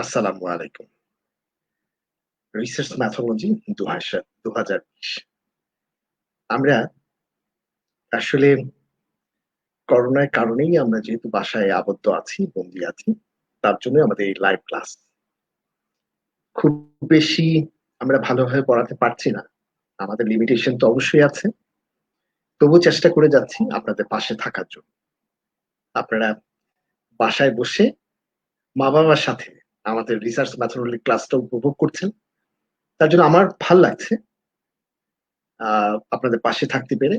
আসসালামু আলাইকুম। রিসার্চ ম্যাথোলজি 2020। আমরা আসলে করোনার কারণেই আমরা যেহেতু বাসায় আবদ্ধ আছি, বন্দী আছি, তার জন্য আমাদের এই লাইভ ক্লাস। খুব বেশি আমরা ভালোভাবে পড়াতে পারছি না। আমাদের লিমিটেশন তো অবশ্যই আছে। তবুও চেষ্টা করে যাচ্ছি আপনাদের পাশে থাকার জন্য। আপনারা বাসায় বসে মা-বাবার সাথে আমাদের রিসার্চ ম্যাথোলজি ক্লাসটা উপভোগ করছেন। তার জন্য আমার ভাল লাগছে আপনাদের পাশে থাকতে পেরে।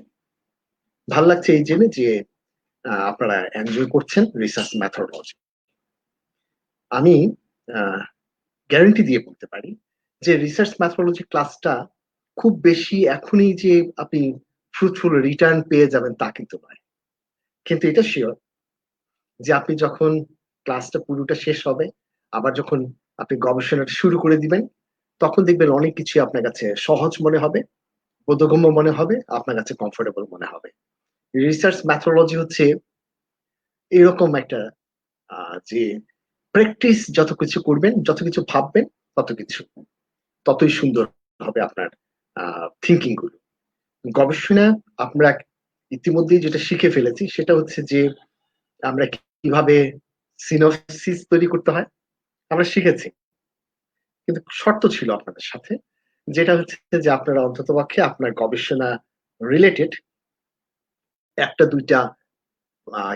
ভাল লাগছে এই জেনে যে আপনারা এনজয় করছেন রিসার্চ ম্যাথোডলজি। আমি গ্যারান্টি দিয়ে বলতে পারি যে রিসার্চ ম্যাথোডলজি ক্লাসটা খুব বেশি এখনই যে আপনি ফ্রুটফুল রিটার্ন পেয়ে যাবেন তা কিন্তু নয়। কিন্তু এটা শিওর যে আপনি যখন ক্লাসটা পুরোটা শেষ হবে, আবার যখন আপনি গবেষণাটা শুরু করে দিবেন, তখন দেখবেন অনেক কিছুই আপনার কাছে সহজ মনে হবে, বোধগম্য মনে হবে, আপনার কাছে কমফোর্টেবল মনে হবে। রিসার্চ ম্যাথোডলজি হচ্ছে এরকম একটা যে প্র্যাকটিস যত কিছু করবেন, যত কিছু ভাববেন, তত কিছু ততই সুন্দর হবে আপনার থিংকিং গুলো। গবেষণা আমরা ইতিমধ্যেই যেটা শিখে ফেলেছি সেটা হচ্ছে যে আমরা কিভাবে সিনপসিস তৈরি করতে হয় আমরা শিখেছি। কিন্তু শর্ত ছিল আপনাদের সাথে যেটা হচ্ছে যে আপনারা অন্ততপক্ষে আপনার গবেষণা রিলেটেড ১টা ২টা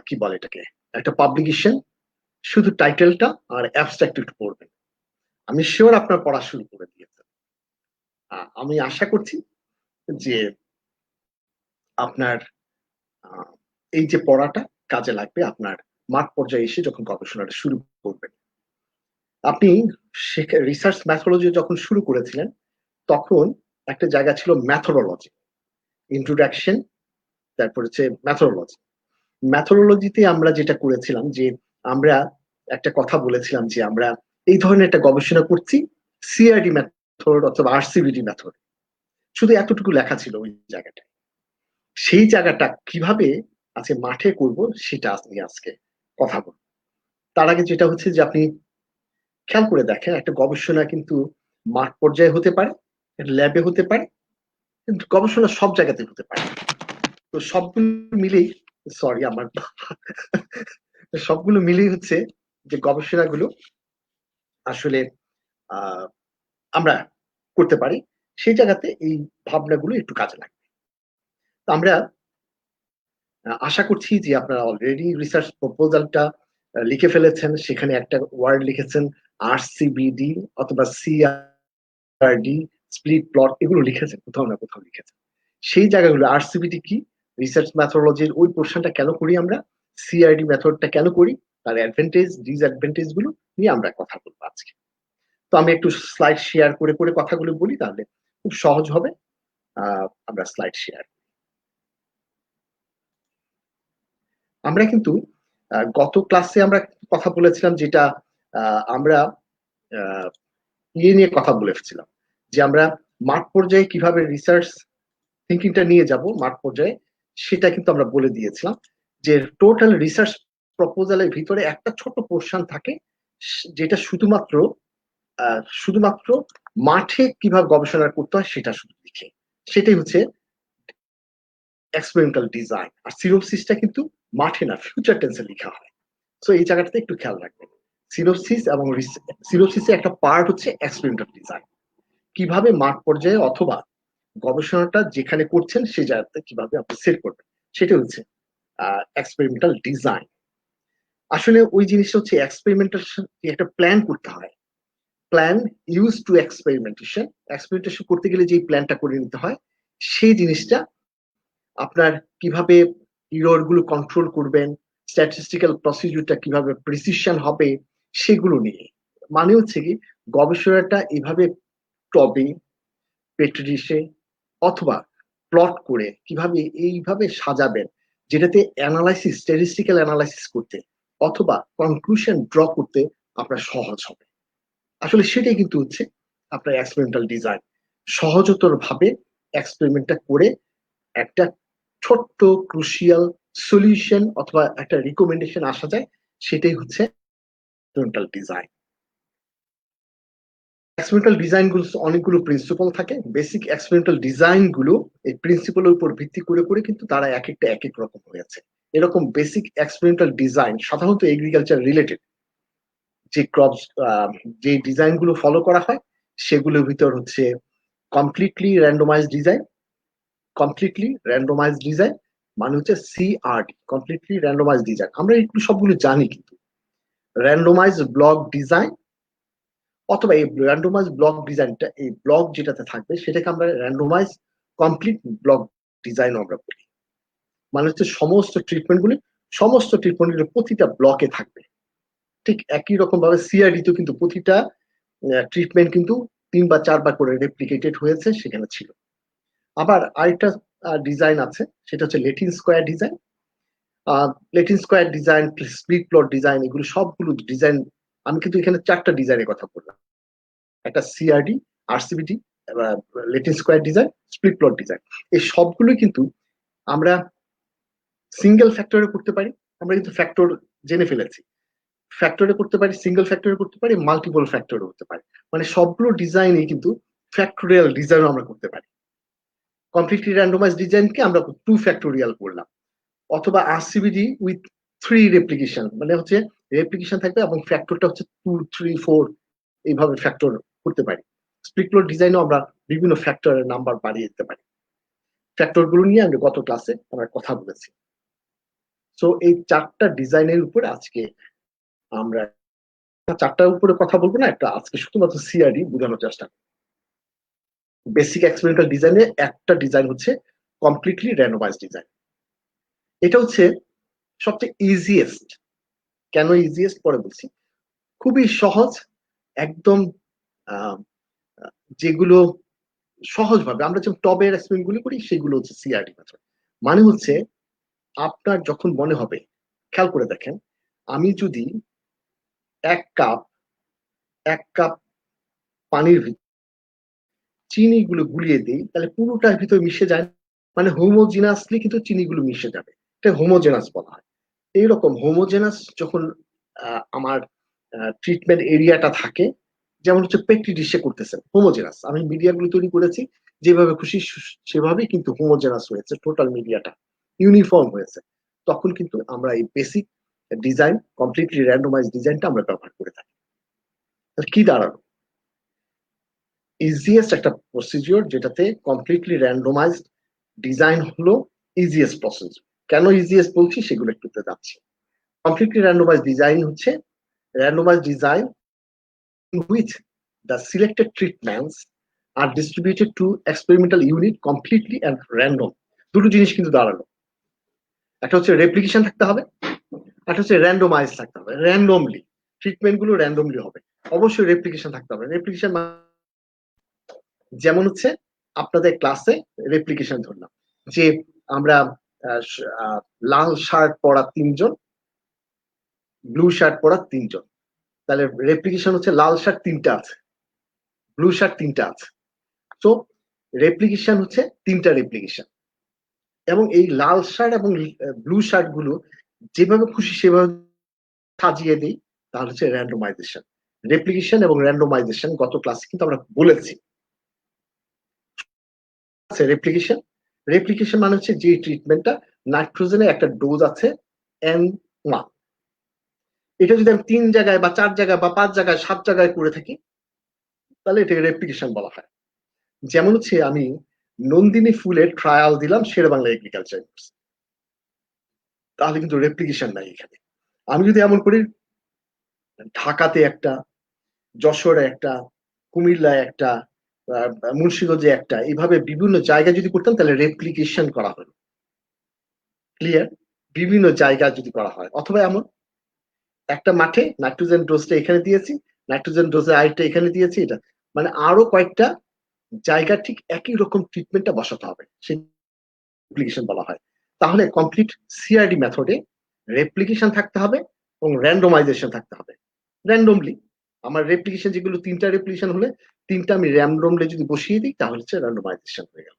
কি বলে এটাকে? একটা পাবলিকেশন শুধু টাইটেলটা আর অ্যাবস্ট্রাক্ট একটু পড়বেন। আমি সিউর আপনার পড়া শুরু করে দিয়েছেন। আমি আশা করছি যে আপনার আ এই যে পড়াটা কাজে লাগবে আপনার মাঠ পর্যায়ে এসে যখন গবেষণাটা শুরু করবেন। আপনি রিসার্চ ম্যাথোলজি যখন শুরু করেছিলেন, তখন একটা জায়গা ছিল মেথোডোলজি, ইন্ট্রোডাকশন, তারপর হচ্ছে মেথোডোলজি। মেথোডোলজিতে আমরা যেটা করেছিলাম যে আমরা একটা কথা বলেছিলাম যে আমরা এই ধরনের একটা গবেষণা করছি সিআরডি মেথড অথবা আরসিবিডি মেথড। শুধু এতটুকু লেখা ছিল ওই জায়গাটায়। সেই জায়গাটা কিভাবে আজকে মাঠে করব সেটা নিয়ে আজকে কথা বলব। তার আগে যেটা হচ্ছে যে আপনি খেয়াল করে দেখেন একটা গবেষণা কিন্তু মাঠ পর্যায়ে হতে পারে, ল্যাবে হতে পারে, কিন্তু গবেষণা সব জায়গাতে হতে পারে। তো সবগুলো মিলেই সরি আমার সবগুলো মিলেই হচ্ছে যে গবেষণাগুলো আসলে আ আমরা করতে পারি। সেই জায়গাতে এই ভাবনাগুলো একটু কাজে লাগবে। তো আমরা আশা করছি যে আপনারা অলরেডি রিসার্চ প্রপোজালটা লিখে ফেলেছেন। সেখানে একটা ওয়ার্ড লিখেছেন আরসিবিডি অথবা সিআরডি, স্প্লিট প্লট এগুলো লিখেছেন। কোথাও না কোথাও লিখেছেন। সেই জায়গাগুলো আরসিবিডি কি? রিসার্চ মেথোডলজির ওই পোরশনটা কেন করি আমরা? সিআরডি মেথডটা কেন করি? তার অ্যাডভান্টেজ, ডিসঅ্যাডভান্টেজ গুলো নিয়ে আমরা কথা বলব আজকে। তো আমি একটু স্লাইড শেয়ার করে কথাগুলো বলি তাহলে খুব সহজ হবে। আ আমরা স্লাইড শেয়ার আমরা কিন্তু গত ক্লাসে আমরা কথা বলেছিলাম যেটা আ আমরা আ নিয়ে কথা বলেছিলাম। যে আমরা মাঠ পর্যায়ে কিভাবে রিসার্চ থিংকিং টা নিয়ে যাব মাঠ পর্যায়ে সেটা কিন্তু আমরা বলে দিয়েছিলাম। যে টোটাল রিসার্চ প্রপোজাল এর ভিতরে একটা ছোট পোরশন থাকে যেটা আ শুধুমাত্র মাঠে কিভাবে গবেষণা করতে হয় সেটা শুধু লিখে। সেটাই হচ্ছে এক্সপেরিমেন্টাল ডিজাইন। আর সিনোপসিসটা কিন্তু মাঠে না ফিউচার টেন্স এ লিখা হয়। সো এই জায়গাটাতে একটু খেয়াল রাখবেন। সিনোপসিস এবং সিনোপসিসের একটা পার্ট হচ্ছে এক্সপেরিমেন্টাল ডিজাইন। কিভাবে মাঠ পর্যায়ে অথবা গবেষণাটা যেখানে করছেন সেই জায়গাতে কিভাবে আপনি সেট করবেন। সেটা হচ্ছে এক্সপেরিমেন্টাল ডিজাইন। আসলে ওই জিনিসটা হচ্ছে এক্সপেরিমেন্টেশন একটা প্ল্যান করতে হয়। Plan use to experimentation. Experimentation করতে গেলে যেই প্ল্যানটা করে নিতে হয়, সেই জিনিসটা আপনার কিভাবে এরর গুলো কন্ট্রোল করবেন, স্ট্যাটিস্টিক্যাল প্রসিডিউরটা কিভাবে প্রিসিশন হবে সেগুলো নিয়ে। মানে হচ্ছে কি গবেষণাটা এভাবে টবে, পেট্রি ডিশে অথবা প্লট করে কিভাবে এইভাবে সাজাবেন যেটাতে এনালাইসিস, স্ট্যাটিস্টিক্যাল এনালাইসিস করতে অথবা কনক্লুশন ড্র করতে আপনার সহজ হবে। আসলে সেটাই কিন্তু হচ্ছে আপনার এক্সপেরিমেন্টাল ডিজাইন। সহজতর ভাবে এক্সপেরিমেন্টটা করে একটা ছোট্ট ক্রুশিয়াল সলিউশন অথবা একটা রিকমেন্ডেশন আসা যায় সেটাই হচ্ছে এক্সপেরিমেন্টাল ডিজাইন। এক্সপেরিমেন্টাল ডিজাইন গুলো অনেকগুলো প্রিন্সিপাল থাকে। বেসিক এক্সপেরিমেন্টাল ডিজাইন গুলো এই প্রিন্সিপালের উপর ভিত্তি করে করে কিন্তু তারা এক একটা এক এক রকম হয়েছে। এরকম বেসিক এক্সপেরিমেন্টাল ডিজাইন সাধারণত এগ্রিকালচার রিলেটেড যে ক্রপস, যে ডিজাইন গুলো ফলো করা হয় সেগুলোর ভিতর হচ্ছে completely randomised design. Completely randomised design মানে হচ্ছে সিআরডি, কমপ্লিটলি র্যান্ডমাইজড ডিজাইন। আমরা এগুলো সবগুলো জানি, কিন্তু র্যান্ডমাইজড ব্লক ডিজাইন অথবা এই র্যান্ডমাইজ ব্লক ডিজাইনটা, এই ব্লক যেটাতে থাকবে সেটাকে আমরা র্যান্ডমাইজ কমপ্লিট ব্লক ডিজাইন আমরা বলি। মানে হচ্ছে সমস্ত ট্রিটমেন্টগুলি প্রতিটা ব্লকে থাকবে। ঠিক একই রকম ভাবে সিআরডি তো কিন্তু প্রতিটা ট্রিটমেন্ট কিন্তু 3 বা 4 বার করে রেপ্লিকেটেড হয়েছে সেখানে ছিল। আবার আরেকটা ডিজাইন আছে, সেটা হচ্ছে Latin square design. Latin square design, split plot design, এগুলো সবগুলো ডিজাইন। আমি কিন্তু এখানে 4টা ডিজাইনের কথা বললাম, একটা CRD, RCBD, Latin square design, split plot design. এই সবগুলো কিন্তু আমরা সিঙ্গেল ফ্যাক্টরে করতে পারি। আমরা কিন্তু ফ্যাক্টর জেনে ফেলেছি, ফ্যাক্টরে করতে পারি, সিঙ্গেল ফ্যাক্টরে করতে পারি, মাল্টিপল ফ্যাক্টরে করতে পারি। মানে সবগুলো ডিজাইনে কিন্তু ফ্যাক্টোরিয়াল ডিজাইন আমরা করতে পারি। কমপ্লিটলি র্যান্ডমাইজ ডিজাইনকে আমরা 2 ফ্যাক্টোরিয়াল করলাম, অথবা আরসিবিডি উইথ 3 রেপ্লিকেশন, মানে হচ্ছে রেপ্লিকেশন থাকবে এবং ফ্যাক্টরটা হচ্ছে 2, 3, 4 এইভাবে ফ্যাক্টর করতে পারি। স্প্লিট প্লট ডিজাইনও আমরা বিভিন্ন ফ্যাক্টরের নাম্বার বাড়িয়ে দিতে পারি। ফ্যাক্টর গুলো নিয়ে আমি গত ক্লাসে আমরা কথা বলেছি। সো এই 4টা ডিজাইনের উপরে আজকে আমরা 4টার উপরে কথা বলবো না, একটা আজকে শুধুমাত্র সিআরডি বোঝানোর চেষ্টা করব। বেসিক এক্সপেরিমেন্টাল ডিজাইনে একটা ডিজাইন হচ্ছে কমপ্লিটলি র্যান্ডমাইজ ডিজাইন। এটা হচ্ছে সবচেয়ে ইজিয়েস্ট। কেন ইজিয়েস্ট পরে বলছি। খুবই সহজ, একদম যেগুলো সহজভাবে আমরা যেমন টবের এক্সপেরিমেন্ট গুলো করি সেগুলো হচ্ছে সিআরডি মেথড। মানে হচ্ছে আপনার যখন মনে হবে, খেয়াল করে দেখেন, আমি যদি 1 কাপ পানির চিনি গুলো গুলিয়ে দিই, তাহলে পুরোটার ভিতরে মিশে যায়, মানে হোমোজিনাসলি কিন্তু চিনিগুলো মিশে যাবে। এটা হোমোজেনাস বলা হয়। এইরকম হোমোজেনাস যখন আমার ট্রিটমেন্ট এরিয়াটা থাকে, যেমন হচ্ছে পেট্রি ডিশে করতেছেন, হোমোজেনাস। আমি মিডিয়াগুলো তৈরি করেছি যেভাবে খুশি সেভাবেই কিন্তু হোমোজেনাস হয়েছে, টোটাল মিডিয়াটা ইউনিফর্ম হয়েছে। তখন কিন্তু আমরা এই বেসিক ডিজাইন, কমপ্লিটলি র্যান্ডমাইজ ডিজাইনটা আমরা ব্যবহার করে থাকি। কি দাঁড়ানো? ইজিয়েস্ট একটা প্রসিডিওর যেটাতে কমপ্লিটলি র্যান্ডমাইজড ডিজাইন হলো ইজিয়েস্ট প্রসিডিওর। কেন ইজিয়েস্ট বলছি সেগুলো একটু যাচ্ছি। কমপ্লিটলি র্যান্ডমাইজড ডিজাইন হচ্ছে randomized design in which the selected treatments are distributed to experimental unit completely and random. দুটো জিনিস কিন্তু দাঁড়ালো, একটা হচ্ছে রেপ্লিকেশন থাকতে হবে, একটা হচ্ছে র্যান্ডমাইজ থাকতে হবে। র্যান্ডমলি ট্রিটমেন্ট গুলো র্যান্ডমলি হবে, অবশ্যই রেপ্লিকেশন থাকতে হবে। রেপ্লিকেশন যেমন হচ্ছে আপনাদের ক্লাসে রেপ্লিকেশন ধরলাম যে আমরা লাল শার্ট পরা 3 জন, ব্লু শার্ট পরা 3 জন, তাহলে রেপ্লিকেশন হচ্ছে লাল শার্ট 3টা আছে, ব্লু শার্ট 3টা আছে। তো রেপ্লিকেশন হচ্ছে 3টা রেপ্লিকেশন, এবং এই লাল শার্ট এবং ব্লু শার্ট গুলো যেভাবে খুশি সেভাবে সাজিয়ে দিই, তাহলে হচ্ছে র্যান্ডমাইজেশন। রেপ্লিকেশন এবং র্যান্ডমাইজেশন গত ক্লাসে কিন্তু আমরা বলেছি। রেপ্লিকেশন, রেপ্লিকেশন মানে হচ্ছে যে ট্রিটমেন্টটা নাইট্রোজেনের একটা ডোজ আছে N1, এটা যদি আমি 3 জায়গায় বা 4 জায়গায় বা 5 জায়গায় 7 জায়গায় করে থাকি, তাহলে এটাকে রেপ্লিকেশন বলা হয়। যেমন হচ্ছে আমি নন্দিনী ফুলের ট্রায়াল দিলাম শেরেবাংলা এগ্রিকালচার, তাহলে কিন্তু রেপ্লিকেশন নাই এখানে। আমি যদি এমন করি ঢাকাতে একটা, যশোরে একটা, কুমিল্লায় একটা, মুন্সিগঞ্জে একটা, এইভাবে বিভিন্ন জায়গায় যদি করতাম তাহলে রেপ্লিকেশন করা হলো। ক্লিয়ার? বিভিন্ন জায়গায় যদি করা হয়, অথবা এমন একটা মাঠে নাইট্রোজেন ডোজটা এখানে দিয়েছি, নাইট্রোজেন ডোজের আরেকটা এখানে দিয়েছি, এটা মানে আরো কয়েকটা জায়গা ঠিক একই রকম ট্রিটমেন্টটা বসাতে হবে, সেই রেপ্লিকেশন বলা হয়। তাহলে কমপ্লিট সিআরডি মেথডে রেপ্লিকেশন থাকতে হবে এবং র্যান্ডমাইজেশন থাকতে হবে। র্যান্ডমলি আমার রেপ্লিকেশন যেগুলো 3টা রেপ্লিকেশন হলে 3টা আমি র্যান্ডমলি যদি বসিয়ে দিই তাহলে হচ্ছে র্যান্ডমাইজেশন হয়ে গেল।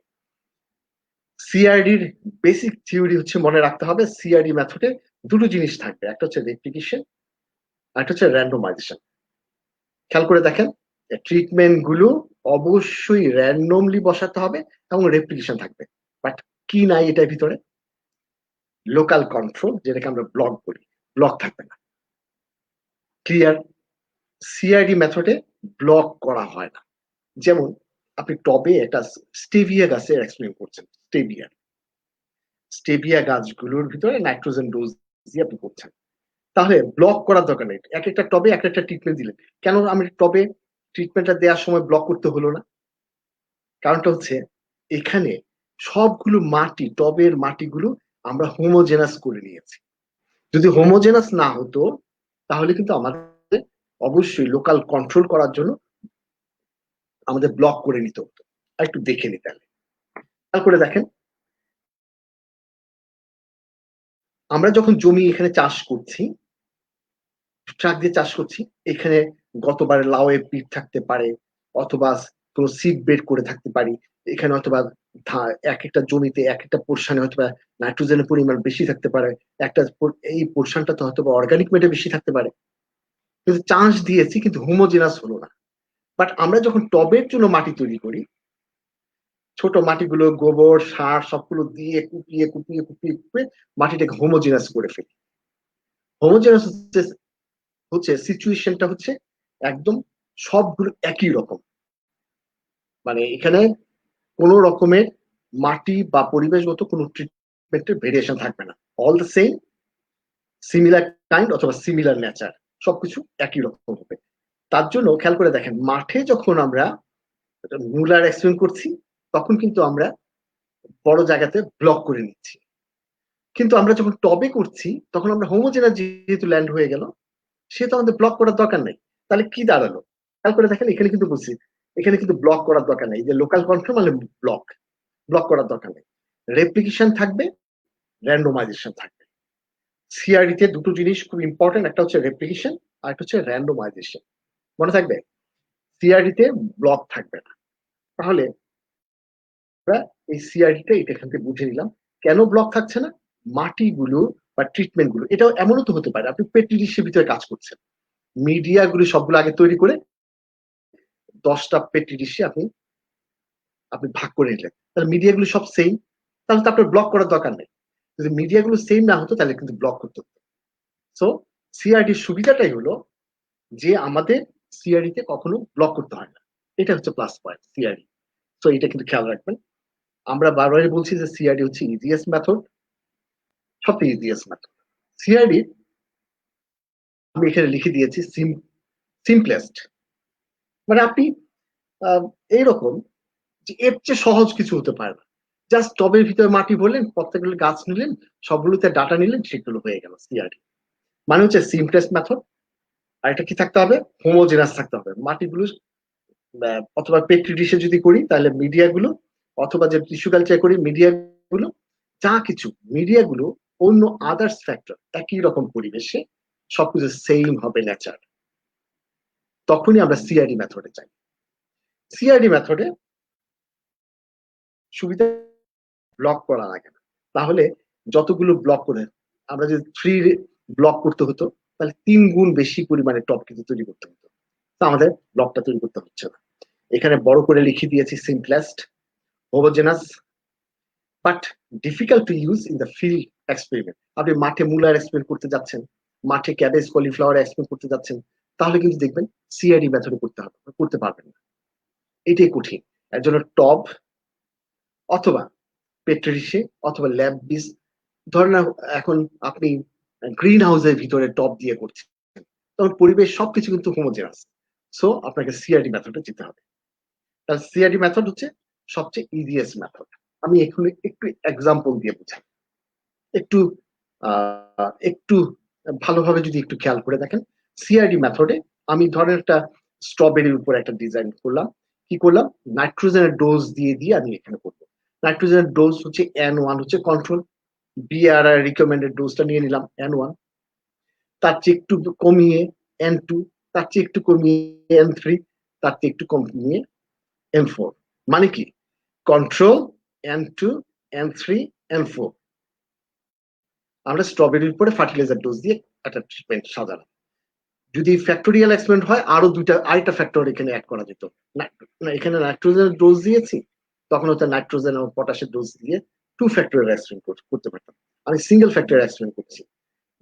সিআরডির বেসিক থিওরি হচ্ছে মনে রাখতে হবে, সিআরডি মেথডে দুটো জিনিস থাকবে, একটা হচ্ছে রেপ্লিকেশন আর একটা হচ্ছে র্যান্ডমাইজেশন। খেয়াল করে দেখেন, ট্রিটমেন্ট গুলো অবশ্যই র্যান্ডমলি বসাতে হবে এবং রেপ্লিকেশন থাকবে। বাট কি নাই এটার ভিতরে? লোকাল কন্ট্রোল, যেটাকে আমরা ব্লক বলি, ব্লক থাকবে না। ক্লিয়ার? সিআইডি মেথডে ব্লক করা হয় না। যেমন আপনি টবে একটা স্টেভিয়া গাছের এক্সপেরিমেন্ট করছেন, স্টেভিয়া গাছগুলোর ভিতরে নাইট্রোজেন ডোজ দিয়ে আপনি করছেন। তাহলে ব্লক করার দরকার নেই। একেকটা টবে একেকটা ট্রিটমেন্ট দিলেন। কেন আমি টবে ট্রিটমেন্টটা দেওয়ার সময় ব্লক করতে হলো না? কারণটা হচ্ছে এখানে সবগুলো মাটি, টবের মাটিগুলো আমরা হোমোজেনাস করে নিয়েছি। যদি হোমোজেনাস না হতো তাহলে কিন্তু আমাদের অবশ্যই লোকাল কন্ট্রোল করার জন্য আমাদের ব্লক করে নিতে হতো। একটু দেখে নিতে হবে। খেয়াল করে দেখেন, আমরা যখন জমি এখানে চাষ করছি, ট্রাক দিয়ে চাষ করছি, এখানে গতবার লাউয়ের পিট থাকতে পারে, অথবা কোনো সিড বেড করে থাকতে পারি। এখানে অথবা এক একটা জমিতে এক একটা পোর্শনে হয়তো নাইট্রোজেনের পরিমাণ বেশি থাকতে পারে, একটা এই পোর্শনটাতে হয়তো অর্গানিক ম্যাটার বেশি থাকতে পারে। কিন্তু চাষ দিয়েছি কিন্তু হোমোজেনাস হলো না। বাট আমরা যখন টবের জন্য মাটি তৈরি করি, ছোট মাটিগুলো গোবর সার সবগুলো দিয়ে কুপিয়ে কুপিয়ে কুপিয়ে কুপিয়ে মাটিটাকে হোমোজেনাস করে ফেলি। হোমোজেনাস হচ্ছে সিচুয়েশনটা হচ্ছে একদম সবগুলো একই রকম। মানে এখানে কোন রকমের মাটি বা পরিবেশগত কোনো ট্রিটমেন্টের ভেরিয়েশন থাকবে না। All the same, similar kind অথবা সিমিলার নেচার, সবকিছু একই রকম হবে। তার জন্য খেয়াল করে দেখেন, মাঠে যখন আমরা মুলার এক্সপেরিমেন্ট করছি তখন কিন্তু আমরা বড় জায়গাতে ব্লক করে নিচ্ছি, কিন্তু আমরা যখন টবে করছি তখন আমরা হোমোজেনাস যেহেতু ল্যান্ড হয়ে গেল, সেহেতু আমাদের ব্লক করার দরকার নেই। তাহলে কি দাঁড়ালো? খেয়াল করে দেখেন, এখানে কিন্তু বলছি এখানে কিন্তু ব্লক করার দরকার নেই। যে লোকাল কন্ট্রোল মানে ব্লক, ব্লক করার দরকার নেই। রেপ্লিকেশন থাকবে, র্যান্ডোমাইজেশন থাকবে। সিআরডি তে দুটো জিনিস খুব ইম্পর্টেন্ট, একটা হচ্ছে রেপ্লিকেশন আর একটা হচ্ছে র্যান্ডোমাইজেশন। মনে থাকবে, সিআরডি তে ব্লক থাকবে না। তাহলে আমরা এই সিআরডি টা এটা এখান থেকে বুঝে নিলাম কেন ব্লক থাকছে না। মাটিগুলো বা ট্রিটমেন্ট গুলো, এটাও এমনও তো হতে পারে আপনি পেট্রি ডিশের ভিতরে কাজ করছেন, মিডিয়া গুলো সবগুলো আগে তৈরি করে 10টা পেট্রি ডিশে আপনি আপনি ভাগ করে নিলেন, তাহলে মিডিয়া গুলো সব সেম, তাহলে তো আপনার ব্লক করার দরকার নেই। যদি মিডিয়া গুলো সেম না হতো তাহলে কিন্তু ব্লক করতে হতো। সো সিআরডির সুবিধাটাই হলো যে আমাদের সিআরডি তে কখনো ব্লক করতে হয় না। এটা হচ্ছে প্লাস পয়েন্ট সিআরডি। সো এটা কিন্তু খেয়াল রাখবেন। আমরা বারবারই বলছি যে সিআরডি হচ্ছে ইজিয়েস্ট মেথড, সবথেকে ইজিয়েস্ট মেথড। সিআরডি আমি এখানে লিখে দিয়েছি সিম্পলেস্ট। মানে আপনি এইরকম যে এর চেয়ে সহজ কিছু হতে পারে না। জাস্ট টবের ভিতরে মাটি ভরলেন, প্রত্যেকগুলো গাছ নিলেন, সবগুলোতে ডাটা নিলেন, সেগুলো হয়ে গেল সিআরডি। মানে হচ্ছে সিম্পলেস্ট মেথড। আর এটা কি থাকতে হবে? হোমোজেনাস থাকতে হবে মাটিগুলো। অথবা পেট্রি ডিশে যদি করি তাহলে মিডিয়া গুলো, অথবা যে টিস্যু কালচার করি মিডিয়া গুলো, যা কিছু মিডিয়া গুলো অন্য আদার্স ফ্যাক্টর একই রকম পরিবেশে সবকিছু সেম হবে নেচার। তখনই আমরা সিআরডি মেথডে যাই। সিআরডি মেথডে সুবিধা ব্লক করা লাগে না। তাহলে যতগুলো ব্লক করে, আমরা যদি 3 ব্লক করতে হতো তাহলে 3 গুণ বেশি পরিমাণে টপ কিন্তু তৈরি করতে হতো। তো আমাদের ব্লকটা তৈরি করতে হচ্ছে না। এখানে বড় করে লিখে দিয়েছি simplest, homogeneous, but difficult to use in the field experiment. আপনি মাঠে মূলার এক্সপেরিমেন্ট করতে যাচ্ছেন, মাঠে ক্যাবেজ কলিফ্লাওয়ার এক্সপেরিমেন্ট করতে যাচ্ছেন, তাহলে কিন্তু দেখবেন সিআইডি মেথডে করতে পারবেন না। এটাই কঠিন। এর জন্য টব অথবা পেট্রি ডিশে অথবা ল্যাব বিস, ধরেন এখন আপনি গ্রিন হাউসের ভিতরে টব দিয়ে করছেন, তখন পরিবেশ সবকিছু কিন্তু হোমোজেনাস। সো আপনাকে সিআরডি মেথডে যেতে হবে। তাহলে সিআরডি মেথড হচ্ছে সবচেয়ে ইজিয়েস্ট মেথড। আমি এখানে একটু এক্সাম্পল দিয়ে বুঝাই। একটু একটু ভালোভাবে যদি একটু খেয়াল করে দেখেন, সিআরডি মেথডে আমি ধরেন একটা স্ট্রবেরির উপর একটা ডিজাইন করলাম। কি করলাম? নাইট্রোজেনের ডোজ দিয়ে দিয়ে আমি এখানে করবো। নাইট্রোজেনের ডোজ হচ্ছে N1 হচ্ছে কন্ট্রোল, বিআরআর রিকমেন্ডেড ডোজটা নিয়ে নিলাম N1, তার চেয়ে একটু কমিয়ে N2, তার চেয়ে একটু কমিয়ে N3, তার চেয়ে একটু কমিয়ে N4। মানে কি? Control N2, N3, N4। আমরা স্ট্রবেরির উপরে ফার্টিলাইজার ডোজ দিয়ে একটা ট্রিটমেন্ট সাজালাম। যদি ফ্যাক্টোরিয়াল এক্সপেরিমেন্ট হয় আরো আরেকটা ফ্যাক্টর এখানে অ্যাড করা যেত। এখানে নাইট্রোজেনের ডোজ দিয়েছি, তখন হচ্ছে নাইট্রোজেন এবং পটাশের ডোজ দিয়ে 2 ফ্যাক্টরিয়াল এক্সপেরিমেন্ট করতে পারতাম। আমি সিঙ্গেল ফ্যাক্টরিয়াল এক্সপেরিমেন্ট করছি।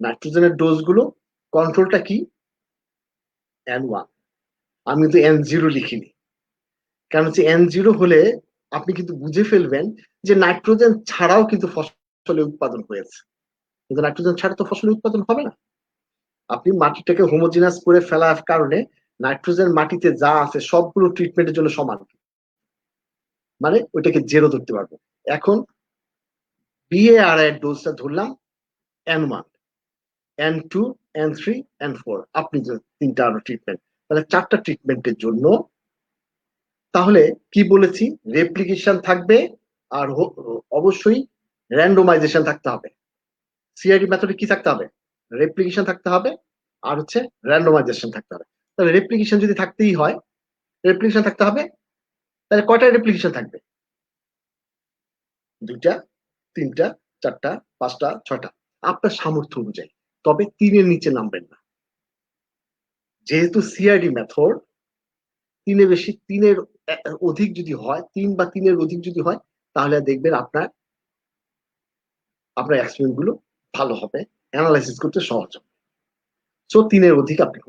নাইট্রোজেনের ডোজ গুলো কন্ট্রোলটা কি N1, আমি কিন্তু N0 লিখিনি, কারণ হচ্ছে N0 হলে আপনি কিন্তু বুঝে ফেলবেন যে নাইট্রোজেন ছাড়াও কিন্তু ফসলে উৎপাদন হয়েছে, কিন্তু নাইট্রোজেন ছাড়া তো ফসলের উৎপাদন হবে না। আপনি মাটিটাকে হোমোজিনাস করে ফেলার কারণে নাইট্রোজেন মাটিতে যা আছে সবগুলো ট্রিটমেন্টের জন্য সমান, মানে ওইটাকে জেরো ধরতে পারবো। এখন BAR এর ডোজটা ধরলাম N1, N2, N3, N4, আপনি যে তিনটা আরো ট্রিটমেন্ট, তাহলে 4টা ট্রিটমেন্টের জন্য তাহলে কি বলেছি, রেপ্লিকেশন থাকবে আর অবশ্যই র্যান্ডমাইজেশন থাকতে হবে। সিআইডি মেথডে কি থাকতে হবে, রেপ্লিকেশন থাকতে হবে আর হচ্ছে র্যান্ডমাইজেশন থাকতে হবে। তাহলে রেপ্লিকেশন যদি থাকতেই হয়, রেপ্লিকেশন থাকতে হবে, তাহলে কয়টা রেপ্লিকেশন থাকবে, 2টা, 3টা, 4টা, 5টা, 6টা, আপনার সামর্থ্য অনুযায়ী। তবে 3-এর নিচে নামবেন না, যেহেতু সিআইডি মেথড 3-এর বেশি, 3-এর অধিক যদি হয়, 3 বা 3-এর অধিক যদি হয়, তাহলে দেখবেন আপনার এক্সপেরিমেন্ট গুলো ভালো হবে, অ্যানালাইসিস করতে সহজ হবে। সো 3-এর অধিক আপনি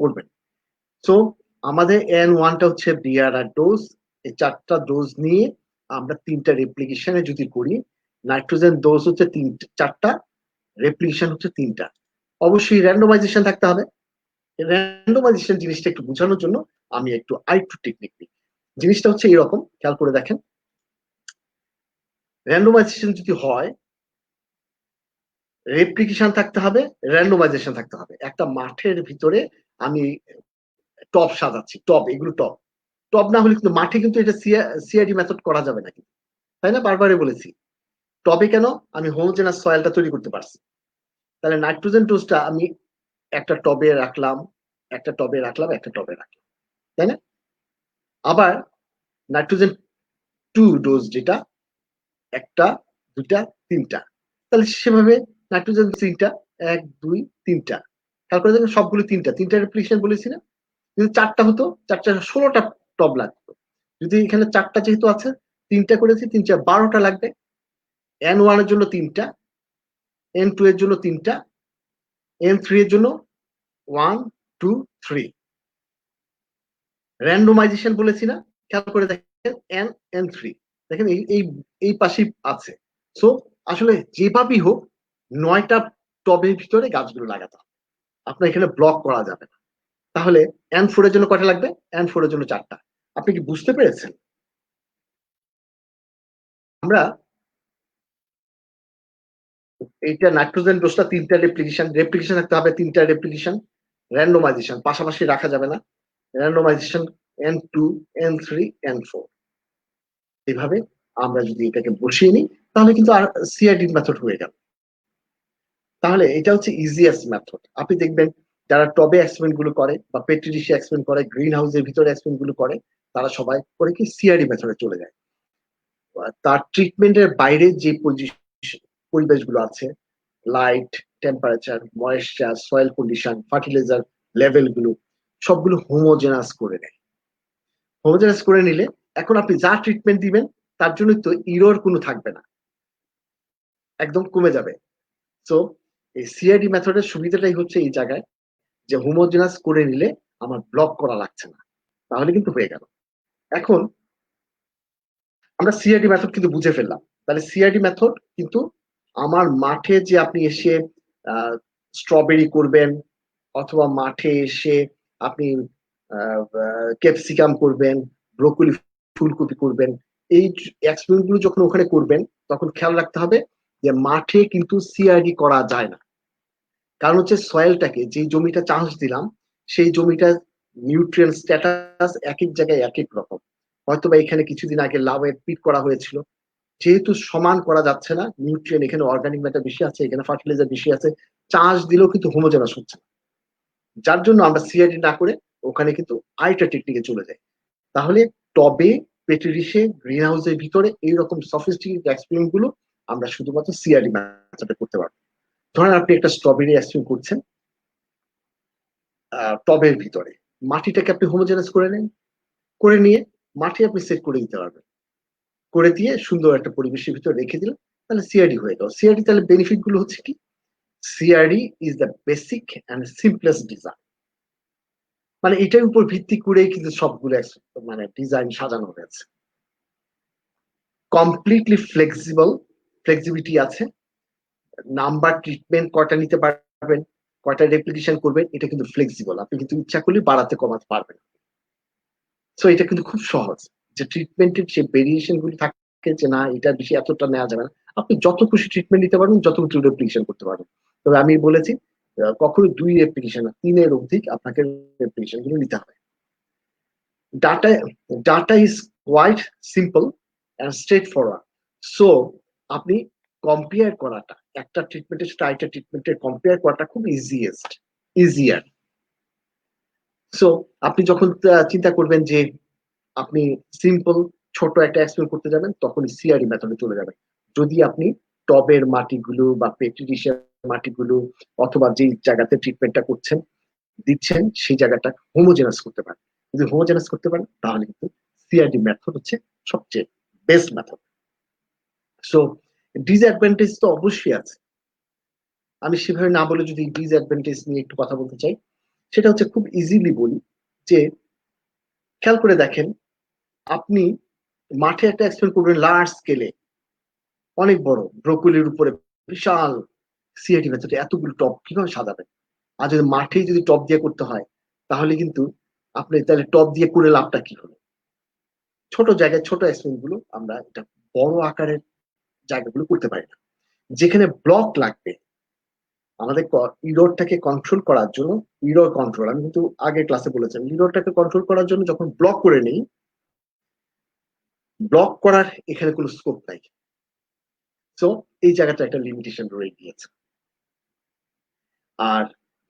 করবেন। সো আমাদের N1টা হচ্ছে BRR ডোজ, এই 4টা ডোজ নিয়ে আমরা 3টা রেপ্লিকেশনে যদি করি, নাইট্রোজেন ডোজ হচ্ছে 4টা, রেপ্লিকেশন হচ্ছে 3টা। অবশ্যই র্যান্ডমাইজেশন থাকতে হবে। র্যান্ডমাইজেশন জিনিসটা একটু বোঝানোর জন্য আমি একটু আরেকটু টেকনিক দিই। জিনিসটা হচ্ছে এরকম, খেয়াল করে দেখেন। র্যান্ডমাইজেশন যদি হয়, রেপ্লিকেশন থাকতে হবে, র্যান্ডমাইজেশন থাকতে হবে। একটা মাঠের ভিতরে আমি টব সাজাচ্ছি, টব, এগুলো টব, টব না হলে কিন্তু মাঠে কিন্তু এটা সিআইডি মেথড করা যাবে না, তাই না? বারবারই বলেছি, টবে কেন, আমি হোমোজেনাস সয়েলটা তৈরি করতে পারছি। তাহলে নাইট্রোজেন ডোজটা আমি একটা টবে রাখলাম, একটা টবে রাখলাম, একটা টবে রাখলাম, তাই না? আবার নাইট্রোজেন 2 ডোজ যেটা, 1টা, 2টা, 3টা, তাহলে সেভাবে নাইট্রোজেন 3টা, 1, 2, 3টা, খেয়াল করে দেখেন সবগুলো 3টা রেপ্লিকেশন বলেছি না? যদি 4টা হতো, 4টা 16টা টব লাগতো। যদি এখানে 4টা যেহেতু আছে, 3টা করেছি, 3 12টা লাগবে। N1 এর জন্য 3টা, N2 এর জন্য 3টা, N3 এর জন্য 1, 2, 3। র্যান্ডমাইজেশন বলেছি না? খেয়াল করে দেখেন N3, দেখেন এই পাশেই আছে। সো আসলে যেভাবেই হোক 9টা টবের ভিতরে গাছগুলো লাগাতে হবে, আপনার এখানে ব্লক করা যাবে না। তাহলে N4 এর জন্য কয়টা লাগবে, N4 এর জন্য 4টা। আপনি কি বুঝতে পেরেছেন? আমরা এইটা নাইট্রোজেন ডোজটা 3টা রেপ্লিকেশন থাকতে হবে, 3টা রেপ্লিকেশন, র্যান্ডমাইজেশন পাশাপাশি রাখা যাবে না, র্যান্ডমাইজেশন N2, N3, N4। এভাবে আমরা যদি এটাকে বসিয়ে নিই, তাহলে কিন্তু আর সিআইডি মেথড হয়ে গেল। তাহলে এটা হচ্ছে ইজিয়েস্ট মেথড। আপনি দেখবেন যারা টবে এক্সপেরিমেন্ট গুলো করে বা পেট্রি ডিশে এক্সপেরিমেন্ট করে, গ্রিন হাউসের ভিতরে এক্সপেরিমেন্ট গুলো করে, তারা সবাই করে কি সিআইডি মেথডে চলে যায়। তার ট্রিটমেন্টের বাইরে যে পরিবেশগুলো আছে, light, temperature, moisture, soil condition, fertiliser level গুলো সবগুলো হোমোজেনাস করে নেয়। হোমোজেনাস করে নিলে এখন আপনি যা ট্রিটমেন্ট দিবেন তার জন্য তো ইরর কোনো থাকবে না, একদম কমে যাবে। সো এই সিআইডি মেথডের সুবিধাটাই হচ্ছে এই জায়গায়, যে হোমোজেনাস করে নিলে আমার ব্লক করা লাগছে না, তাহলে কিন্তু হয়ে গেল। এখন আমরা সিআইডি মেথড কিন্তু বুঝে ফেললাম। তাহলে সিআইডি মেথড কিন্তু আমার মাঠে যে আপনি এসে স্ট্রবেরি করবেন, অথবা মাঠে এসে আপনি ক্যাপসিকাম করবেন, ব্রোকলি, ফুলকপি করবেন, এই এক্সপেরিমেন্ট গুলো যখন ওখানে করবেন, তখন খেয়াল রাখতে হবে যে মাঠে কিন্তু সিআইডি করা যায় না। কারণ হচ্ছে সয়েলটাকে, যে জমিটা চাষ দিলাম, সেই জমিটার নিউট্রিয়েন্ট স্ট্যাটাস এক এক জায়গায় এক এক রকম। হয়তোবা এখানে কিছুদিন আগে লাউয়ের পিট করা হয়েছিল, যেহেতু সমান করা যাচ্ছে না, নিউট্রিয়েন্ট এখানে অর্গানিক ম্যাটার বেশি আছে, এখানে ফার্টিলাইজার বেশি আছে, চাষ দিলেও কিন্তু হোমোজেনাস হচ্ছে না। যার জন্য আমরা সিআইডি না করে ওখানে কিন্তু আরেকটা টেকনিকে চলে যাই। তাহলে টবে, পেট্রি ডিশে, গ্রিন হাউসের ভিতরে এইরকম সফিস্টিকেটেড এক্সপেরিমেন্ট গুলো আমরা শুধুমাত্র সিআইডি মেথডে করতে পারবো। ধরেন আপনি একটা স্ট্রবেরি এক্সপেরিমেন্ট করছেন, টবের ভিতরে মাটিটাকে আপনি হোমোজেনাস করে নেন, করে নিয়ে মাটি আপনি সেট করে দিতে পারবেন, করে দিয়ে সুন্দর একটা পরিবেশের ভিতরে রেখে দিলেন, তাহলে সিআরডি হয়ে গেল। সিআরডি তাহলে বেনিফিট গুলো হচ্ছে কি, CRD is the basic and simplest design. মানে এটার উপর ভিত্তি করেই কিন্তু সবগুলো মানে ডিজাইন সাজানো হয়েছে। কমপ্লিটলি ফ্লেক্সিবল, ফ্লেক্সিবিলিটি আছে। নাম্বার ট্রিটমেন্ট কয়টা নিতে পারবেন, কয়টা রেপ্লিকেশন করবেন, এটা কিন্তু ফ্লেক্সিবল, আপনি কিন্তু ইচ্ছা করলে বাড়াতে কমাতে পারবেন। সো এটা কিন্তু খুব সহজ, যে ট্রিটমেন্টের যে ভেরিয়েশন গুলি থাকে যে না এটা বেশি এতটা নেওয়া যাবে না, আপনি যত খুশি ট্রিটমেন্ট নিতে পারবেন, যত খুশি রেপ্লিকেশন করতে পারবেন। তবে আমি বলেছি কখনো 2 রেপ্লিকেশন না, 3 এর অধিক আপনাকে রেপ্লিকেশন গুলো নিতে হবে। Data data is quite simple and straightforward. So আপনি কম্পেয়ার করাটা, একটা ট্রিটমেন্টের সাথে আরেকটা ট্রিটমেন্টের কম্পেয়ার করাটা খুব ইজিয়ার। সো আপনি যখন চিন্তা করবেন যে আপনি সিম্পল ছোট একটা এক্সপেরিমেন্ট করতে যাবেন, তখন সিআরই মেথডে চলে যাবেন। যদি আপনি টবের মাটিগুলো বা পেট্রি ডিশের মাটিগুলো অথবা যে জায়গাতে ট্রিটমেন্টটা করছেন দিচ্ছেন সেই জায়গাটা হোমোজেনাস করতে পারেন। যদি হোমোজেনাস করতে পারেন তাহলে কিন্তু সিআরডি মেথড হচ্ছে সবচেয়ে বেস্ট মেথড। সো ডিসঅ্যাডভান্টেজ তো অবশ্যই আছে, আমি সেভাবে না বলে যদি ডিসঅ্যাডভান্টেজ নিয়ে একটু কথা বলতে চাই, সেটা হচ্ছে খুব ইজিলি বলি যে খেয়াল করে দেখেন, আপনি মাঠে একটা এক্সপেরিমেন্ট করবেন লার্জ স্কেলে, অনেক বড় ব্রোকলির উপরে বিশাল সিআইটি মেথডে এতগুলো টপ কিভাবে সাজাবেন? আর যদি মাঠেই যদি টপ দিয়ে করতে হয় তাহলে কিন্তু আপনি তাহলে টপ দিয়ে করে লাভটা কি হলো? ছোট জায়গায় ছোট এক্সপেরিমেন্ট গুলো আমরা এটা বড় আকারের জায়গাগুলো করতে পারি না, যেখানে ব্লক লাগবে আমাদের ইরোরটাকে কন্ট্রোল করার জন্য। ইরোর কন্ট্রোল আমি কিন্তু আগের ক্লাসে বলেছিলাম, ইরোরটাকে কন্ট্রোল করার জন্য যখন ব্লক করে নেই, ব্লক করার এখানে কোনো স্কোপ নাই। সো এই জায়গাটা একটা লিমিটেশন রয়ে গিয়েছে। আর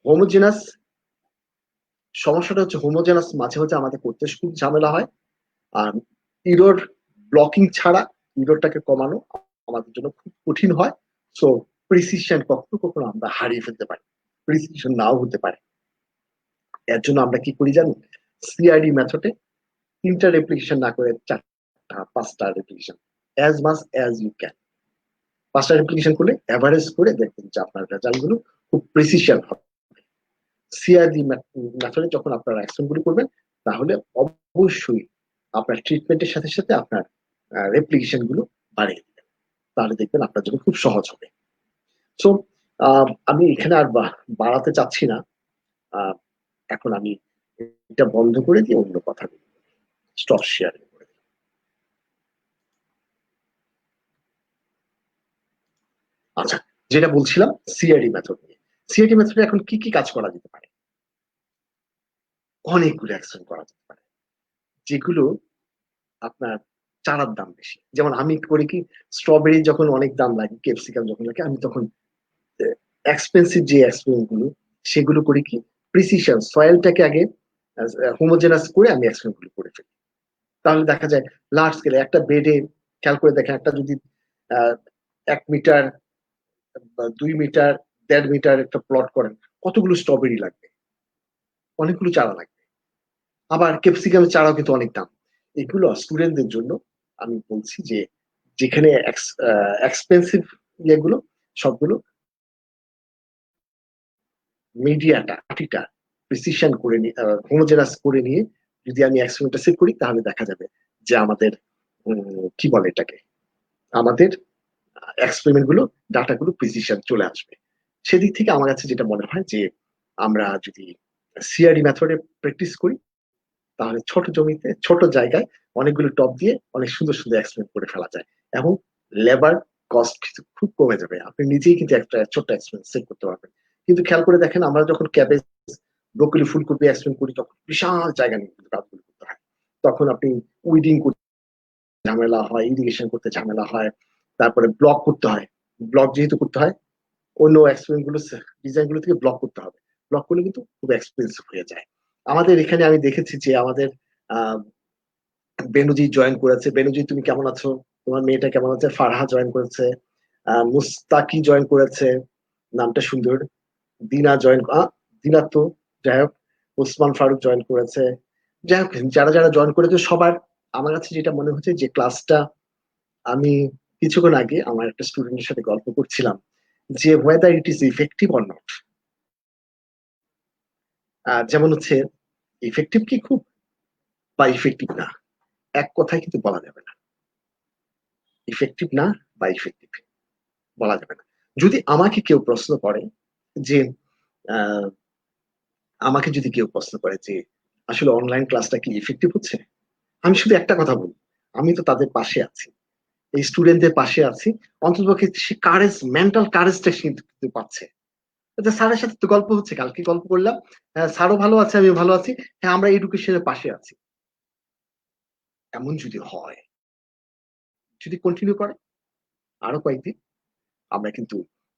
হোমোজেনাস সমস্যাটা হচ্ছে, হোমোজেনাস মাঝে মাঝে আমাদের করতে খুব ঝামেলা হয়। আর ইরোর ব্লকিং ছাড়া ইরোরটাকে কমানো আমাদের জন্য খুব কঠিন হয়। সো প্রিসিশন কখনো কখনো আমরা হারিয়ে ফেলতে পারি, প্রিসিশন নাও হতে পারে। এর জন্য আমরা কি করি জানেন, সিআইডি মেথডে 3টা রেপ্লিকেশন না করে 4টা 5টা replication, as much as you can. 5টা রেপ্লিকেশন করলে অ্যাভারেজ করে দেখবেন যে আপনার রেজাল্ট গুলো খুব প্রিসিশন হবে। সিআইডি মেথডে যখন আপনারা অ্যাকশন গুলো করবেন, তাহলে অবশ্যই আপনার ট্রিটমেন্টের সাথে সাথে আপনার রেপ্লিকেশন গুলো বাড়িয়ে দিবেন, তাহলে দেখবেন আপনার জন্য খুব সহজ হবে। সো আমি এখানে আর বাড়াতে চাচ্ছি না, এখন আমি এটা বন্ধ করে দিয়ে অন্য কথা স্টপ শেয়ারিং করে দিই। আচ্ছা, যেটা বলছিলাম সিআইডি মেথড নিয়ে, সিআইডি মেথডে এখন কি কি কাজ করা যেতে পারে? অনেকগুলো অ্যাকশন করা যেতে পারে, যেগুলো আপনার চারার দাম বেশি। যেমন আমি করি কি, স্ট্রবেরি যখন অনেক দাম লাগে, ক্যাপসিকাম যখন লাগে, আমি তখন এক্সপেন্সিভ যে এক্সপেরিমেন্ট গুলো সেগুলো করি কি, প্রিসিশন সয়েলটাকে আগে হোমোজেনাস করে আমি এক্সপেরিমেন্ট গুলো করে ফেলি। তাহলে দেখা যায় লার্জ স্কেলে একটা বেডে, খেয়াল করে দেখেন, একটা যদি 1 মিটার বা 2 মিটার 1.5 মিটার একটা প্লট করেন, কতগুলো স্ট্রবেরি লাগবে, অনেকগুলো চারা লাগবে। আবার ক্যাপসিকামের চারাও কিন্তু অনেক দাম। এগুলো স্টুডেন্টদের জন্য আমি বলছি যে যেখানে এক্সপেন্সিভ ইয়েগুলো সবগুলো মিডিয়াটা মাটিটা প্রিসিশন করে নিয়ে হোমোজেনাস করে নিয়ে যদি আমি এক্সপেরিমেন্টটা সেট করি, তাহলে দেখা যাবে যে আমাদের কি বলে এটাকে, আমাদের এক্সপেরিমেন্ট গুলো ডাটা গুলো প্রিসিশন চলে আসবে। সেদিক থেকে আমার কাছে যেটা মনে হয় যে আমরা যদি সিআরডি মেথডে প্র্যাকটিস করি, তাহলে ছোট জমিতে ছোট জায়গায় অনেকগুলো টপ দিয়ে অনেক সুন্দর সুন্দর এক্সপেরিমেন্ট করে ফেলা যায়, এবং লেবার কস্ট কিন্তু খুব কমে যাবে, আপনি নিজেই কিন্তু একটা ছোট্ট এক্সপেরিমেন্ট সেট করতে পারবেন। কিন্তু খেয়াল করে দেখেন, আমরা যখন ক্যাবেজ ব্রোকলি ফুলকপি এক্সপেরিমেন্ট করি, তখন বিশাল জায়গা নিয়ে কিন্তু কাজগুলো করতে হয়। তখন আপনি উইডিং করতে ঝামেলা হয়, ইরিগেশন করতে ঝামেলা হয়, তারপরে ব্লক করতে হয়। ব্লক যেহেতু করতে হয়, অন্য এক্সপেরিমেন্ট গুলো ডিজাইন গুলো থেকে ব্লক করতে হবে, ব্লক করলে কিন্তু খুব এক্সপেন্সিভ হয়ে যায়। আমাদের এখানে আমি দেখেছি যে আমাদের আহ বেনুজি জয়েন করেছে। বেনুজি, তুমি কেমন আছো? তোমার মেয়েটা কেমন আছে? ফারহা জয়েন করেছে, মুস্তাকি জয়েন করেছে, নামটা সুন্দর। দিনা জয়েন, দিনা তো যাই হোক, ওসমান ফারুক জয়েন করেছে। যাই হোক, যারা যারা জয়েন করেছে সবার আমার কাছে যেটা মনে হচ্ছে যে ক্লাসটা, আমি কিছুক্ষণ আগে আমার একটা স্টুডেন্টের সাথে গল্প করছিলাম যে weather it is effective or not. যেমন হচ্ছে ইফেক্টিভ কি খুব, বা ইফেক্টিভ না, এক কথায় কিন্তু বলা যাবে না। ইফেক্টিভ না বা ইফেক্টিভ বলা যাবে না। যদি আমাকে কেউ প্রশ্ন করে যে আহ, আমাকে যদি কেউ প্রশ্ন করে যে আসলে অনলাইন ক্লাসটা কি ইফেক্টিভ হচ্ছে, আমি শুধু একটা কথা বলবো, আমি তো তাদের পাশে আছি, এই স্টুডেন্টদের পাশে আছি। অন্ততপক্ষে সে কারেজ, মেন্টাল কারেজটা সে কিন্তু পাচ্ছে। স্যারের সাথে তো গল্প হচ্ছে, কালকে গল্প করলাম, স্যারও ভালো আছে, আমিও ভালো আছি, হ্যাঁ আমরা এডুকেশনের পাশে আছি। এমন যদি হয়, যদি কন্টিনিউ করে আরো কয়েকদিন, আমরা কিন্তু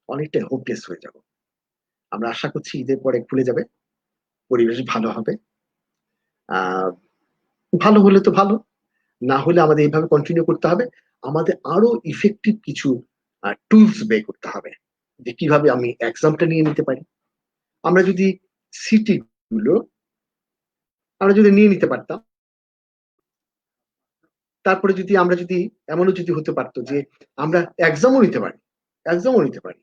অনেকটাই হোপলেস হয়ে যাব। আমরা আশা করছি ঈদের পরে খুলে যাবে, পরিবেশ ভালো হবে। আহ ভালো হলে তো ভালো, না হলে আমাদের এইভাবে কন্টিনিউ করতে হবে। আমাদের আরো ইফেক্টিভ কিছু টুলস বের করতে হবে, যে কিভাবে আমি এক্সামটা নিয়ে নিতে পারি। আমরা যদি সিটি গুলো আমরা যদি নিয়ে নিতে পারতাম, তারপরে যদি আমরা যদি এমনও যদি হতে পারতো যে আমরা এক্সামও নিতে পারি, এক্সামও নিতে পারি,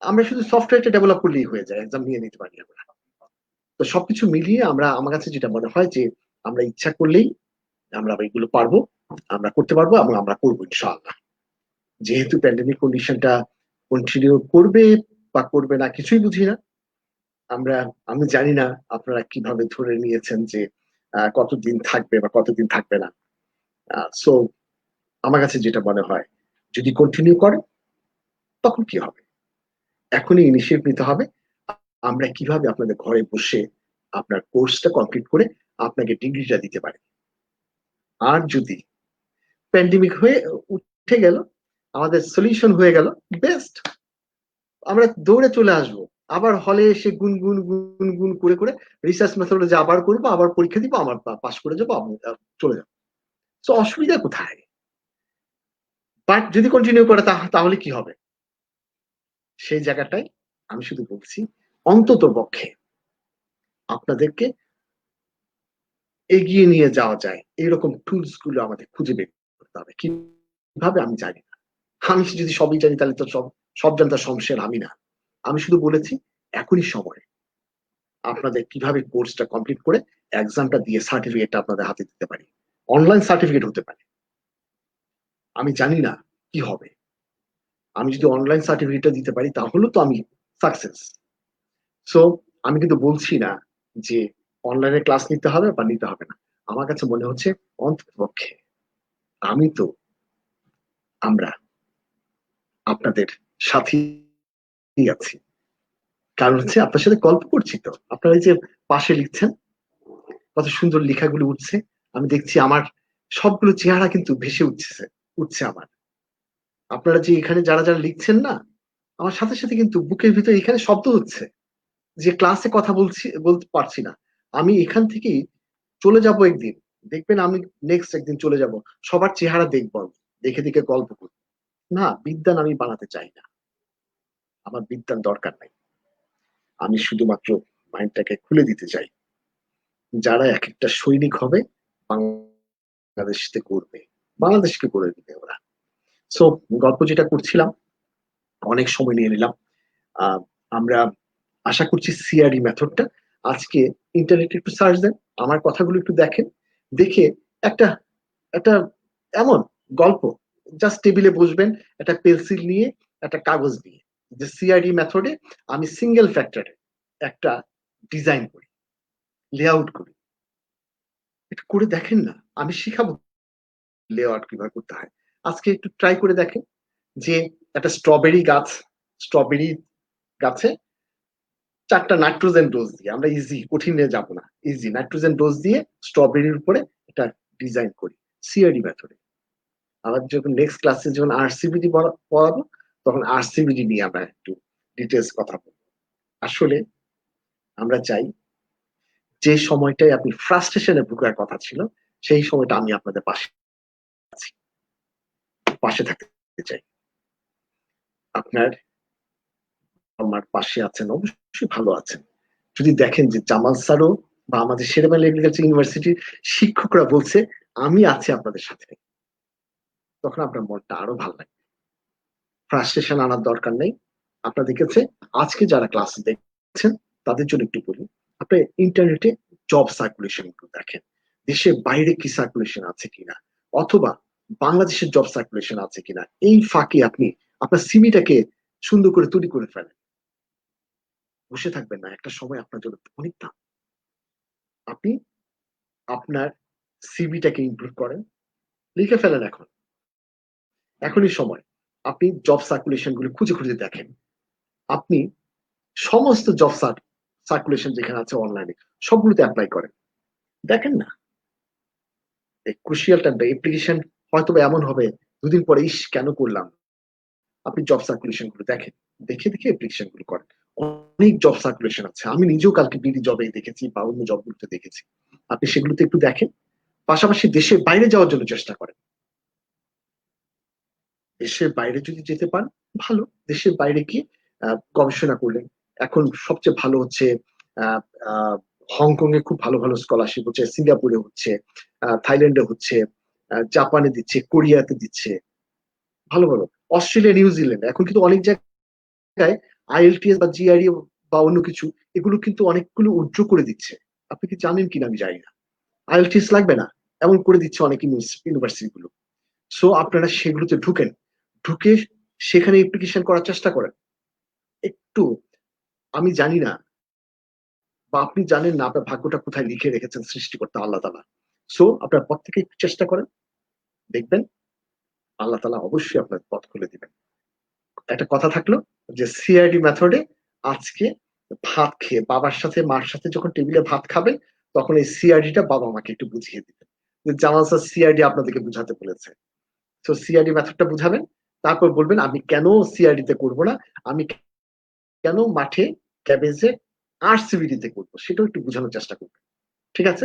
আমরা শুধু সফটওয়্যারটা ডেভেলপ করলেই হয়ে যায়, এক্সাম নিয়ে নিতে পারি আমরা। তো সবকিছু মিলিয়ে আমরা, আমার কাছে যেটা মনে হয় যে আমরা ইচ্ছা করলেই আমরা এগুলো পারবো, আমরা করতে পারবো এবং আমরা করবো ইনশাআল্লাহ। যেহেতু প্যান্ডেমিক কন্ডিশনটা কন্টিনিউ করবে বা করবে না কিছুই বুঝি না আমরা। আমি জানি না আপনারা কিভাবে ধরে নিয়েছেন যে কতদিন থাকবে বা কতদিন থাকবে না। সো আমার কাছে যেটা মনে হয়, যদি কন্টিনিউ করে তখন কি হবে, এখনই ইনিশিয়েট নিতে হবে। আমরা কিভাবে আপনাদের ঘরে বসে আপনার কোর্সটা কমপ্লিট করে আপনাকে ডিগ্রিটা দিতে পারি। আর যদি প্যান্ডেমিক হয়ে উঠে গেল, আমাদের সলিউশন হয়ে গেল, বেস্ট, আমরা দৌড়ে চলে আসবো, আবার হলে এসে গুনগুন গুনগুন করে করে রিসার্চ মেথডে আবার করবো, আবার পরীক্ষা দিব, আমার পাশ করে যাবো, আমি চলে যাবো। তো অসুবিধা কোথায়? বাট যদি কন্টিনিউ করে তাহলে কি হবে, সেই জায়গাটায় আমি শুধু বলছি অন্তত পক্ষে আপনাদেরকে এগিয়ে নিয়ে যাওয়া যায় এরকম টুলস গুলো আমাদের খুঁজে বের করতে হবে। কিভাবে আমি জানি না, আমি যদি সবই জানি তাহলে তো সব সব জানতার সমস্যা আমি না। আমি শুধু বলেছি এখনই সময় আপনাদের কিভাবে কোর্সটা কমপ্লিট করে এক্সামটা দিয়ে সার্টিফিকেটটা আপনাদের হাতে দিতে পারি। অনলাইন সার্টিফিকেট হতে পারে, আমি জানি না কি হবে। আমি যদি অনলাইন সার্টিফিকেটটা দিতে পারি তাহলে তো আমি সাকসেস। সো আমি কিন্তু বলছি না যে অনলাইনে ক্লাস নিতে হবে বা নিতে হবে না। আমার কাছে মনে হচ্ছে অন্ততপক্ষে আমি তো, আমরা আপনাদের সাথেই আছি। কারণ হচ্ছে আপনার সাথে গল্প করছি তো, আপনারা এই যে পাশে লিখছেন, কত সুন্দর লেখাগুলো উঠছে, আমি দেখছি আমার সবগুলো চেহারা কিন্তু ভেসে উঠছে, উঠছে আমার। আপনারা যে এখানে যারা যারা লিখছেন না, আমার সাথে সাথে কিন্তু বুকের ভিতরে এখানে শব্দ হচ্ছে, যে ক্লাসে কথা বলছি, বলতে পারছি না, আমি এখান থেকেই চলে যাব একদিন, দেখবেন আমি নেক্সট একদিন চলে যাব, সবার চেহারা দেখবো, দেখে দেখে গল্প করবো। না, বিদ্যান আমি বানাতে চাই না, আমার বিদ্যান দরকার নাই। আমি শুধুমাত্র মাইন্ডটাকে খুলে দিতে চাই। যারা এক একটা সৈনিক হবে, বাংলাদেশকে করবে, বাংলাদেশকে করে দিবে ওরা। সো গল্প যেটা করছিলাম, অনেক সময় নিয়ে নিলাম। আহ, আমরা আশা করছি সিআরই মেথডটা, আজকে ইন্টারনেটে একটু সার্চ দেন, আমার কথাগুলো একটু দেখেন, দেখে একটা একটা এমন গল্প, জাস্ট টেবিলে বসবেন, একটা পেন্সিল নিয়ে, একটা কাগজ নিয়ে, যে সিআরডি মেথডে আমি সিঙ্গেল ফ্যাক্টরে একটা ডিজাইন করি, লেআউট করি, একটু করে দেখেন না, আমি শিখাবো লেআউট কিভাবে করতে হয়। আজকে একটু ট্রাই করে দেখেন যে একটা স্ট্রবেরি গাছ, স্ট্রবেরি গাছে 4টা নাইট্রোজেন ডোজ দিয়ে, আমরা ইজি, কঠিনে যাব না, ইজি নাইট্রোজেন ডোজ দিয়ে স্ট্রবেরির উপরে একটা ডিজাইন করি সিআরডি মেথডে। আবার যখন নেক্সট ক্লাসে যখন আরসিবিডি পড়াবো, তখন আরসিবিডি নিয়ে আমরা একটু ডিটেলস কথা বলবো। আসলে আমরা চাই যে সময়টাই আপনি ফ্রাস্ট্রেশনে ভোগার কথা ছিল, সেই সময়টা আমি আপনাদের পাশে আছি, পাশে থাকতে চাই। আপনার আমার পাশে আছেন, অবশ্যই ভালো আছেন। যদি দেখেন যে জামাল স্যারও বা আমাদের শেরেবাংলা এগ্রিকালচার ইউনিভার্সিটির শিক্ষকরা বলছে আমি আছি আপনাদের সাথে, তখন আপনার মনটা আরো ভালো লাগবে। ফ্রাস্ট্রেশন আনার দরকার নেই। আপনারা দেখেছে আজকে যারা ক্লাস দেখছেন তাদের জন্য একটু বলি, আপনি ইন্টারনেটে জব সার্কুলেশন একটু দেখেন, দেশের বাইরে কি সার্কুলেশন আছে কিনা, অথবা বাংলাদেশের জব সার্কুলেশন আছে কিনা। এই ফাঁকে আপনি আপনার সিমিটাকে সুন্দর করে তৈরি করে ফেলেন, বসে থাকবেন না, একটা সময় আপনার জন্য অনেক দাম। আপনি আপনার সিভিটাকে ইমপ্রুভ করেন, লিখে ফেলেন এখন, এখনই সময়। আপনি জব সার্কুলেশন গুলো খুঁজে খুঁজে দেখেন, আপনি সমস্ত জব সার্কুলেশন যেখানে আছে অনলাইনে সবগুলোতে অ্যাপ্লাই করেন, দেখেন না এই ক্রুশিয়াল টাইমটা অ্যাপ্লিকেশন হয়তো এমন হবে দুদিন পরে ইস কেন করলাম। আপনি জব সার্কুলেশন গুলো দেখেন, দেখে দেখে অ্যাপ্লিকেশন গুলো করেন। অনেক জব সার্কুলেশন আছে, আমি নিজেও কালকে বিডি জবে দেখেছি বা অন্য জবগুলোতে দেখেছি। আপনি সেগুলোতে একটু দেখেন, পাশাপাশি দেশের বাইরে যাওয়ার জন্য চেষ্টা করেন। দেশের বাইরে যদি যেতে পারেন ভালো, দেশের বাইরে গিয়ে গবেষণা করলেন। এখন সবচেয়ে ভালো হচ্ছে হংকং এ খুব ভালো ভালো স্কলারশিপ হচ্ছে, সিঙ্গাপুরে হচ্ছে, থাইল্যান্ডে হচ্ছে, জাপানে দিচ্ছে, কোরিয়াতে দিচ্ছে, ভালো ভালো, অস্ট্রেলিয়া, নিউজিল্যান্ড, এখন কিন্তু অনেক জায়গায় আইএলটিএস বা জিআরই বা অন্য কিছু এগুলো কিন্তু অনেকগুলো উজ্জ্ব করে দিচ্ছে। আপনি কি জানেন কিনা আমি জানি না, আইএলটিএস লাগবে না এমন করে দিচ্ছে অনেক ইউনিভার্সিটি গুলো। সো আপনারা সেগুলোতে ঢুকেন, ঢুকে সেখানে অ্যাপ্লিকেশন করার চেষ্টা করেন। একটু, আমি জানি না বা আপনি জানেন না আপনার ভাগ্যটা কোথায় লিখে রেখেছেন সৃষ্টিকর্তা আল্লাহ তাআলা। সো আপনার প্রত্যেকে একটু চেষ্টা করেন, দেখবেন আল্লাহ তাআলা অবশ্যই আপনার পথ খুলে দিবেন। একটা কথা থাকলো যে সিআইডি মেথডে আজকে ভাত খেয়ে বাবার সাথে মার সাথে যখন টেবিলে ভাত খাবেন তখন এই সিআইডিটা বাবা মাকে একটু বুঝিয়ে দিবেন যে জামাল স্যার সিআইডি আপনাদেরকে বুঝাতে বলেছে। তো সিআইডি মেথডটা বুঝাবেন, তারপর বলবেন আমি কেন সিআইডি তে করবো না, আমি কেন মাঠে ক্যাবেজে আরসিবিডি তে করবো সেটাও একটু বোঝানোর চেষ্টা করবেন। ঠিক আছে,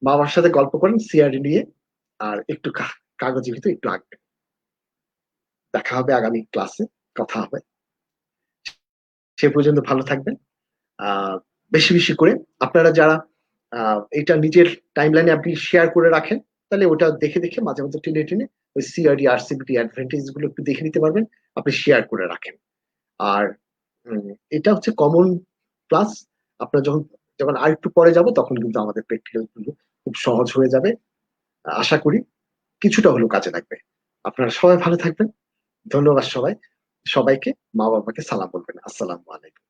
বাবার সাথে গল্প করেন সিআইডি নিয়ে, আর একটু কাগজে ভিতরে একটু আঁকবেন। দেখা হবে আগামী ক্লাসে, কথা হবে। সে পর্যন্ত ভালো থাকবেন। বেশি বেশি করে আপনারা যারা এটা নিজের টাইমলাইনে আপনি শেয়ার করে রাখেন, তাহলে ওটা দেখে দেখে মাঝে মাঝে টেনে টেনে ওই সিআরডি আরসিবিটি অ্যাডভান্টেজ গুলো একটু দেখে নিতে পারবেন, আপনি শেয়ার করে রাখেন। আর এটা হচ্ছে কমন ক্লাস। আপনার যখন যখন আরেকটু পরে যাব তখন কিন্তু আমাদের প্র্যাকটিক্যাল গুলো খুব সহজ হয়ে যাবে, আশা করি কিছুটা হলেও কাজে লাগবে। আপনারা সবাই ভালো থাকবেন, ধন্যবাদ সবাই, সবাইকে মা বাবাকে সালাম বলবেন, আসসালামু আলাইকুম।